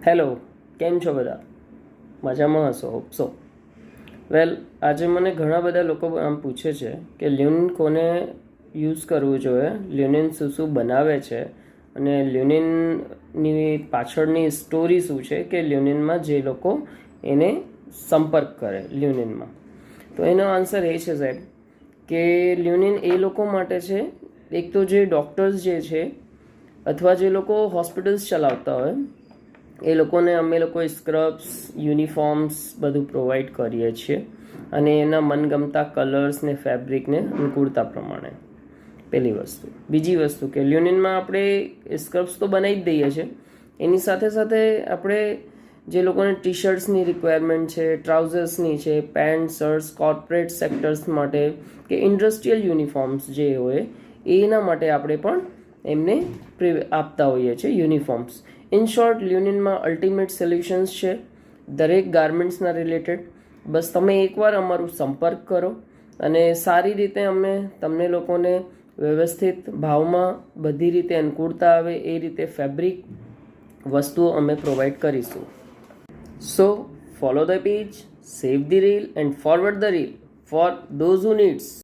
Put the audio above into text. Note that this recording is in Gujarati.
હેલો, કેમ છો બધા? મજામાં હશો, હોપસો. વેલ, આજે મને ઘણા બધા લોકો આમ પૂછે છે કે લ્યુનિન કોને યુઝ કરવું જોઈએ, લ્યુનિન શું શું બનાવે છે અને લ્યુનિનની પાછળની સ્ટોરી શું છે કે લ્યુનિનમાં જે લોકો એને સંપર્ક કરે લ્યુનિનમાં. તો એનો આન્સર એ છે સાહેબ કે લ્યુનિન એ લોકો માટે છે, એક તો જે ડૉક્ટર્સ જે છે અથવા જે લોકો હોસ્પિટલ્સ ચલાવતા હોય એ લોકોને અમે લોકો સ્ક્રબ્સ, યુનિફોર્મ્સ બધું પ્રોવાઈડ કરીએ છીએ અને એના મનગમતા કલર્સ ને ફેબ્રિકને અનુકૂળતા પ્રમાણે. પહેલી વસ્તુ. બીજી વસ્તુ કે લ્યુનિનમાં આપણે સ્ક્રબ્સ તો બનાવી જ દઈએ છીએ, એની સાથે સાથે આપણે જે લોકોને ટી શર્ટ્સની રિક્વાયરમેન્ટ છે, ટ્રાઉઝર્સની છે, પેન્ટ, શર્ટ્સ, કોર્પોરેટ સેક્ટર્સ માટે કે ઇન્ડસ્ટ્રીયલ યુનિફોર્મ્સ જે હોય એના માટે આપણે પણ એમને આપતા હોઈએ છીએ યુનિફોર્મ્સ. ઇન શોર્ટ, લ્યુનિનમાં અલ્ટિમેટ સોલ્યુશન્સ છે દરેક ગાર્મેન્ટ્સના રિલેટેડ. બસ તમે એકવાર અમારું સંપર્ક કરો અને સારી રીતે અમે તમને લોકોને વ્યવસ્થિત ભાવમાં બધી રીતે અનુકૂળતા આવે એ રીતે ફેબ્રિક વસ્તુઓ અમે પ્રોવાઈડ કરીશું. So follow the page, save the reel and forward the reel for those who needs.